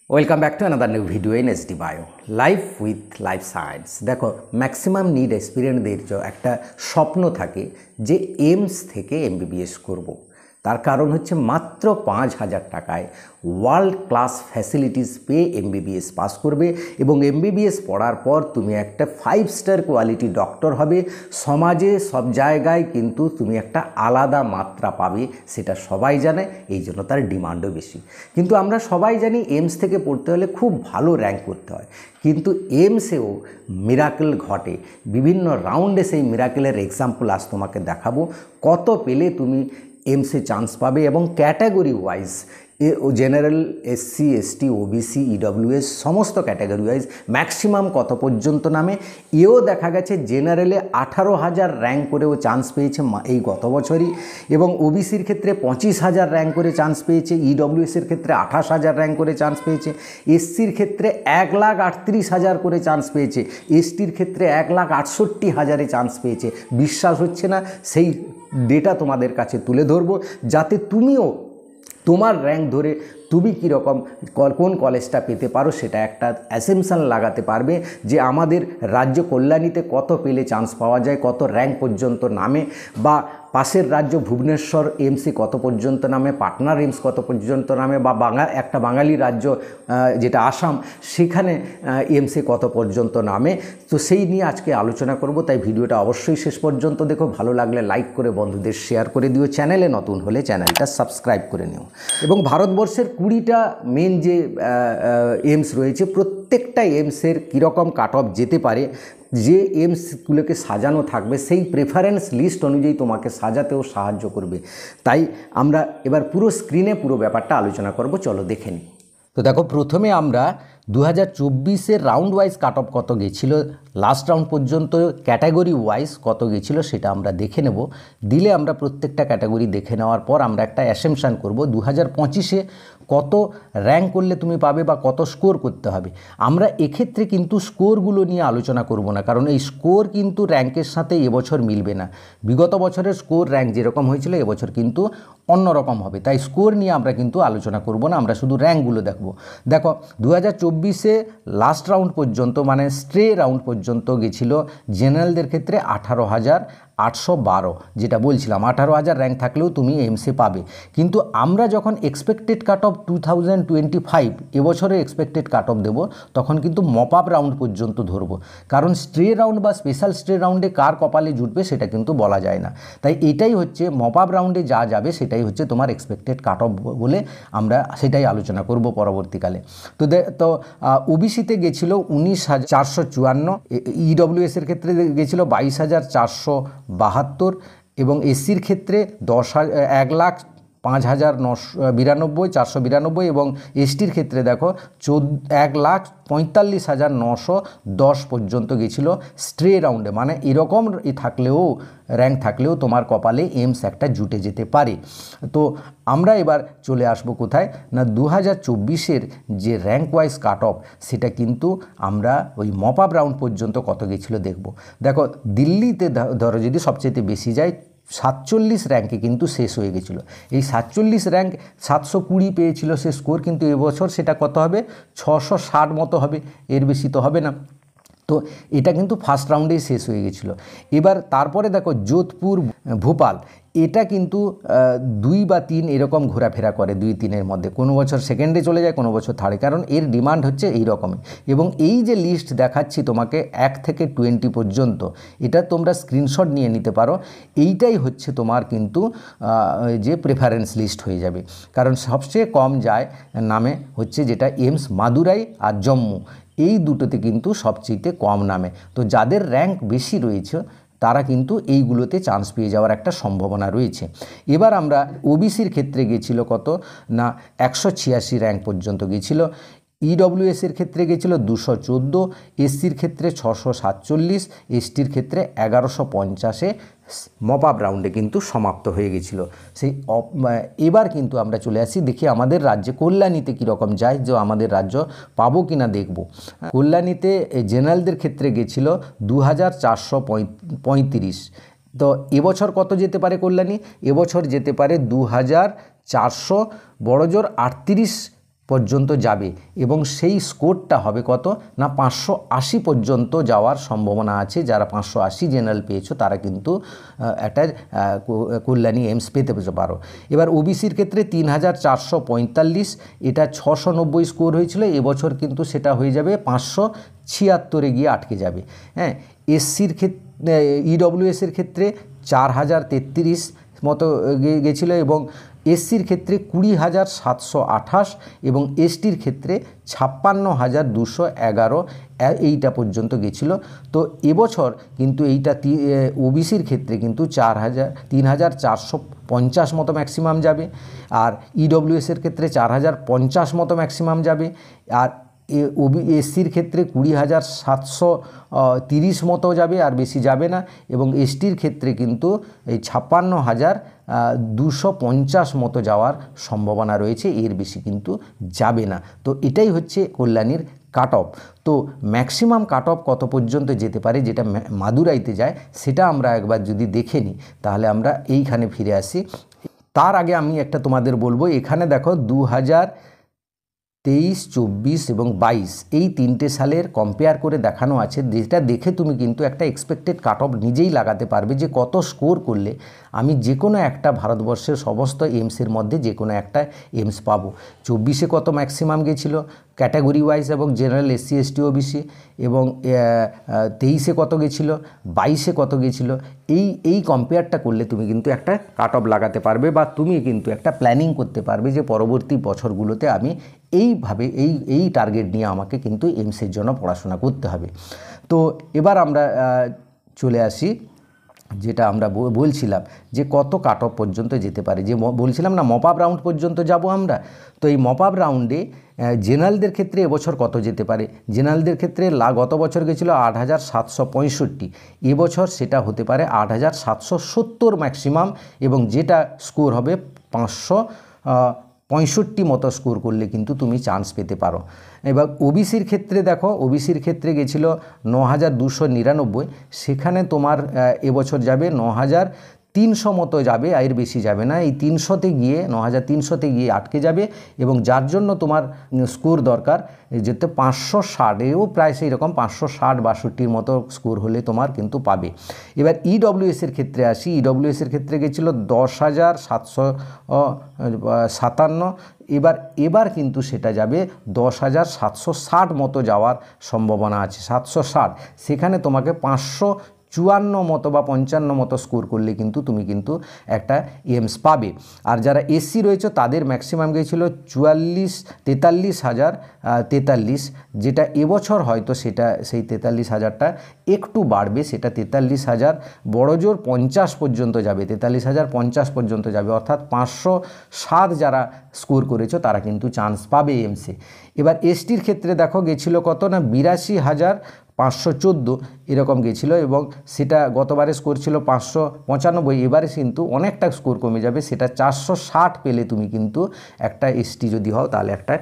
Welcome back to another new video in SD bio life with life science. দেখো, maximum need এক্সপিরিয়েন্সদের একটা স্বপ্ন থাকে যে এইমস থেকে এমবিবিএস করব। তার কারণ হচ্ছে মাত্র 5,000 টাকায় ওয়ার্ল্ড ক্লাস ফ্যাসিলিটিস পেয়ে এমবিবিএস পাস করবে এবং এমবিবিএস পড়ার পর তুমি একটা 5 স্টার কোয়ালিটি ডক্টর হবে। সমাজে সব জায়গায় কিন্তু তুমি একটা আলাদা মাত্রা পাবে, সেটা সবাই জানে, এই জন্য তার ডিমান্ডও বেশি। কিন্তু আমরা সবাই জানি এইমস থেকে পড়তে হলে খুব ভালো র্যাঙ্ক করতে হয়, কিন্তু এইমসেও মিরাকেল ঘটে। বিভিন্ন রাউন্ডে সেই মিরাকেলের এক্সাম্পল আজ তোমাকে দেখাবো। কত পেলে তুমি এইমসে চান্স পাবে এবং category wise general, SC, ST, OBC, EWS সমস্ত ক্যাটাগরি ওয়াইজ ম্যাক্সিমাম কত পর্যন্ত নামে। এও দেখা গেছে জেনারেলে 18,000 র্যাঙ্ক করেও চান্স পেয়েছে এই গত বছরই, এবং ওবিসির ক্ষেত্রে 25,000 র্যাঙ্ক করে চান্স পেয়েছে, ইডব্লিউএসের ক্ষেত্রে 28,000 র্যাঙ্ক করে চান্স পেয়েছে, এসসির ক্ষেত্রে 1,38,000 করে চান্স পেয়েছে, এসটির ক্ষেত্রে 1,68,000-এ চান্স পেয়েছে। বিশ্বাস হচ্ছে না? সেই ডেটা তোমাদের কাছে তুলে ধরবো যাতে তুমিও তোমার র্যাঙ্ক ধরে তুমি কীরকম কোন কলেজটা পেতে পারো সেটা একটা অ্যাসেমশন লাগাতে পারবে যে আমাদের রাজ্য কল্যাণীতে কত পেলে চান্স পাওয়া যায়, কত র্যাঙ্ক পর্যন্ত নামে, বা পাশের রাজ্য ভুবনেশ্বর এমসি কত পর্যন্ত নামে, পাটনার এমস কত পর্যন্ত নামে, বা একটা বাঙালি রাজ্য যেটা আসাম সেখানে এমসি কত পর্যন্ত নামে। তো সেই নিয়ে আজকে আলোচনা করব, তাই ভিডিওটা অবশ্যই শেষ পর্যন্ত দেখো। ভালো লাগলে লাইক করে বন্ধুদের শেয়ার করে দিও, চ্যানেলে নতুন হলে চ্যানেলটা সাবস্ক্রাইব করে নিও। এবং ভারতবর্ষের 20টা মেন যে এইমস রয়েছে, প্রত্যেকটা এইমসের কীরকম কাট অফ যেতে পারে, যে এইমসগুলোকে সাজানো থাকবে সেই প্রেফারেন্স লিস্ট অনুযায়ী তোমাকে সাজাতেও সাহায্য করবে। তাই আমরা এবার পুরো স্ক্রিনে পুরো ব্যাপারটা আলোচনা করব, চলো দেখে নিই। তো দেখো, প্রথমে আমরা 2024-এর রাউন্ড ওয়াইজ কাট অফ কত গেছিলো, লাস্ট রাউন্ড পর্যন্ত ক্যাটাগরি ওয়াইজ কত গেছিলো সেটা আমরা দেখে নেব। দিলে আমরা প্রত্যেকটা ক্যাটাগরি দেখে নেওয়ার পর আমরা একটা অ্যাসাম্পশন করব 2025-এ কত র্যাঙ্ক করলে তুমি পাবে বা কত স্কোর করতে হবে। আমরা এক্ষেত্রে কিন্তু স্কোরগুলো নিয়ে আলোচনা করব না, কারণ এই স্কোর কিন্তু র্যাঙ্কের সাথে এবছর মিলবে না। বিগত বছরের স্কোর র্যাঙ্ক যেরকম হয়েছিল এবছর কিন্তু অন্যরকম হবে, তাই স্কোর নিয়ে আমরা কিন্তু আলোচনা করব না, আমরা শুধু র্যাঙ্কগুলো দেখব। দেখো, 2024-এ লাস্ট রাউন্ড পর্যন্ত মানে স্ট্রে রাউন্ড পর্যন্ত গেছিলো জেনারেলদের ক্ষেত্রে 18,812, যেটা বলছিলাম 18,000 র্যাঙ্ক থাকলেও তুমি এইমসে পাবে। কিন্তু আমরা যখন এক্সপেক্টেড কাট অফ 2025 এবছরের এক্সপেক্টেড কাট অফ দেবো, তখন কিন্তু মপ আপ রাউন্ড পর্যন্ত ধরবো, কারণ স্ট্রে রাউন্ড বা স্পেশাল স্ট্রে রাউন্ডে কার কপালে জুটবে সেটা কিন্তু বলা যায় না। তাই এটাই হচ্ছে মপ আপ রাউন্ডে যা যাবে সেটাই হচ্ছে তোমার এক্সপেক্টেড কাট অফ বলে আমরা সেটাই আলোচনা করব পরবর্তীকালে। তো ওবিসিতে গেছিলো 19,454, ইডব্লিউএসের ক্ষেত্রে গেছিলো 22,472, এবং এসসির ক্ষেত্রে 1,05,992 এবং এসটির ক্ষেত্রে দেখো 1,45,910 পর্যন্ত গেছিলো স্ট্রে রাউন্ডে। মানে এরকম থাকলেও র্যাঙ্ক থাকলেও তোমার কপালে এইমস একটা জুটে যেতে পারে। তো আমরা এবার চলে আসবো কোথায় না, 2024-এর যে র্যাঙ্ক ওয়াইজ কাট অফ সেটা কিন্তু আমরা ওই মপ আপ রাউন্ড পর্যন্ত কত গেছিলো দেখব। দেখো, দিল্লিতে ধরো যদি সবচেয়ে বেশি যায় 47 র্যাঙ্কে কিন্তু শেষ হয়ে গেছিলো। এই 47 র্যাঙ্ক 720 পেয়েছিল সে স্কোর, কিন্তু এবছর সেটা কত হবে, 660 মতো হবে, এর বেশি তো হবে না। তো এটা কিন্তু ফার্স্ট রাউন্ডেই শেষ হয়ে গেছিলো। এবার তারপরে দেখো যোধপুর, ভোপাল, এটা কিন্তু 2 বা 3 এরকম ঘোরাফেরা করে, 2-3-এর মধ্যে, কোনো বছর সেকেন্ডে চলে যায়, কোনো বছর থার্ডে, কারণ এর ডিমান্ড হচ্ছে এই রকমই। এবং এই যে লিস্ট দেখাচ্ছি তোমাকে 1 থেকে 20 পর্যন্ত, এটা তোমরা স্ক্রিনশট নিয়ে নিতে পারো। এইটাই হচ্ছে তোমার কিন্তু যে প্রেফারেন্স লিস্ট হয়ে যাবে, কারণ সবচেয়ে কম যায় নামে হচ্ছে যেটা এইমস মাদুরাই আর জম্মু, এই দুটোতে কিন্তু সবচেয়ে কম নামে। তো যাদের র্যাঙ্ক বেশি রয়েছে তারা কিন্তু এইগুলোতে চান্স পেয়ে যাওয়ার একটা সম্ভাবনা রয়েছে। এবার আমরা ওবিসির ক্ষেত্রে গেছিলো কত না, 186 র্যাঙ্ক পর্যন্ত গেছিলো, ইডব্লিউএসের ক্ষেত্রে গেছিলো 214, এসসির ক্ষেত্রে 647, এসটির ক্ষেত্রে 1150-এ মপ আপ রাউন্ডে কিন্তু সমাপ্ত হয়ে গেছিলো। সেই এবার কিন্তু আমরা চলে আসি, দেখি আমাদের রাজ্যে কল্যাণীতে কীরকম যায়, যে আমাদের রাজ্য পাবো কি না দেখব। কল্যাণীতে জেনারেলদের ক্ষেত্রে গেছিলো 2,435। তো এবছর কত যেতে পারে কল্যাণী, এবছর যেতে পারে 2,400, বড়জোর 38 পর্যন্ত যাবে এবং সেই স্কোরটা হবে কত না 580 পর্যন্ত যাওয়ার সম্ভাবনা আছে। যারা 580 জেনারেল পেয়েছো তারা কিন্তু একটা কল্যাণী এইমস পেতে পারো। এবার ওবিসির ক্ষেত্রে 3445, এটা 690 স্কোর হয়েছিল, এবছর কিন্তু সেটা হয়ে যাবে 576 গিয়ে আটকে যাবে। হ্যাঁ, এসসির ক্ষেত্রে ইডব্লিউএসের ক্ষেত্রে 4033 মতো গেছিলো এবং এসসির ক্ষেত্রে 20,728 এবং এসটির ক্ষেত্রে 56,211 এইটা পর্যন্ত গেছিলো। তো এবছর কিন্তু এইটা ওবিসির ক্ষেত্রে কিন্তু 3,450 মতো ম্যাক্সিমাম যাবে, আর ইডব্লিউএসের ক্ষেত্রে 4,050 মতো ম্যাক্সিমাম যাবে, আর এসসির ক্ষেত্রে 20,730 মতো যাবে, আর বেশি যাবে না, এবং এসটির ক্ষেত্রে কিন্তু এই 56,250 মতো যাওয়ার সম্ভাবনা রয়েছে, এর বেশি কিন্তু যাবে না। তো এটাই হচ্ছে কল্যাণীর কাট অফ। তো ম্যাক্সিমাম কাট অফ কত পর্যন্ত যেতে পারে যেটা মাদুরাইতে যায় সেটা আমরা একবার যদি দেখে নিই তাহলে আমরা এইখানে ফিরে আসি। তার আগে আমি একটা তোমাদের বলবো, এখানে দেখো 2023, 24 এবং 22 এই 3টে সালের কম্পেয়ার করে দেখানো আছে, যেটা দেখে তুমি কিন্তু একটা এক্সপেক্টেড কাট অফ নিজেই লাগাতে পারবে যে কত স্কোর করলে আমি যে কোনো একটা ভারতবর্ষের সমস্ত এইমসের মধ্যে যে কোনো একটা এইমস পাবো। 24-এ কত ম্যাক্সিমাম গেছিলো ক্যাটাগরি ওয়াইজ এবং জেনারেল এসসি এসটি ওবিসি, এবং 23-এ কত গেছিলো, 22-এ কত গেছিলো, এই কম্পেয়ারটা করলে তুমি কিন্তু একটা কাট অফ লাগাতে পারবে, বা তুমি কিন্তু একটা প্ল্যানিং করতে পারবে যে পরবর্তী বছরগুলোতে আমি এইভাবে এই টার্গেট নিয়ে আমাকে কিন্তু এইমসের জন্য পড়াশোনা করতে হবে। তো এবার আমরা চলে আসি যেটা আমরা বলছিলাম যে কত কাট অফ পর্যন্ত যেতে পারে, যে বলছিলাম না মপ আপ রাউন্ড পর্যন্ত যাব আমরা। তো এই মপ আপ রাউন্ডে জেনারেলদের ক্ষেত্রে এবছর কত যেতে পারে, জেনারেলদের ক্ষেত্রে গত বছর গেছিলো 8,765, এবছর সেটা হতে পারে 8,770 ম্যাক্সিমাম, এবং যেটা স্কোর হবে 565 মতো স্কোর করলে কিন্তু তুমি চান্স পেতে পারো। এবার ওবিসির ক্ষেত্রে দেখো, ওবিসির ক্ষেত্রে গেছিলো 9,299, সেখানে তোমার এবছর যাবে 9,300 মতো যাবে, এর বেশি যাবে না। এই 300-তে গিয়ে 9,300-তে গিয়ে আটকে যাবে, এবং যার জন্য তোমার স্কোর দরকার যেতে 560-এও প্রায় সেই রকম 560-62 মতো স্কোর হলে তোমার কিন্তু পাবে। এবার ইডব্লিউএসের ক্ষেত্রে আসি, ইডব্লিউএসের ক্ষেত্রে গেছিলো 10,757, এবার কিন্তু সেটা যাবে 10,760 মতো যাওয়ার সম্ভাবনা আছে, 760। সেখানে তোমাকে 554 মতো বা 55 মতো স্কোর করলে কিন্তু তুমি কিন্তু একটা এইমস পাবে। আর যারা এসসি রয়েছে তাদের ম্যাক্সিমাম গিয়েছিল 43,043, যেটা এবছর হয়তো সেটা সেই 43,000টা একটু বাড়বে, সেটা 43,000 বড়জোর 50 পর্যন্ত যাবে, 43,050 পর্যন্ত যাবে, অর্থাৎ 507 যারা স্কোর করেছো তারা কিন্তু চান্স পাবে এইমসে। এবার এসটির ক্ষেত্রে দেখো গেছিলো কত না 82,514 এরকম গেছিলো, এবং সেটা গতবারে স্কোর ছিল 595, এবারে কিন্তু অনেকটা স্কোর কমে যাবে, সেটা 460 পেলে তুমি কিন্তু একটা এসটি যদি হও তাহলে একটা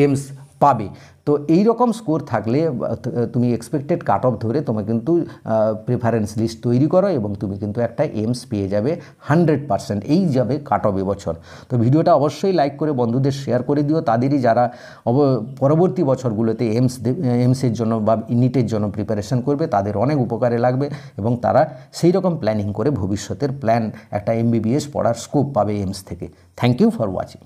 এইমস পাবে। তো এই রকম স্কোর থাকলে তুমি এক্সপেক্টেড কাট অফ ধরে তোমার কিন্তু প্রেফারেন্স লিস্ট তৈরি করো, এবং তুমি কিন্তু একটা এইমস পেয়ে যাবে 100%, এই যাবে কাট অফ এবছর। তো ভিডিওটা অবশ্যই লাইক করে বন্ধুদের শেয়ার করে দিও, তাদেরই যারা পরবর্তী বছরগুলোতে এইমসের জন্য বা নিটের জন্য প্রিপারেশন করবে তাদের অনেক উপকারে লাগবে, এবং তারা সেই রকম প্ল্যানিং করে ভবিষ্যতের প্ল্যান একটা এমবিবিএস পড়ার স্কোপ পাবে এইমস থেকে। Thank you for watching.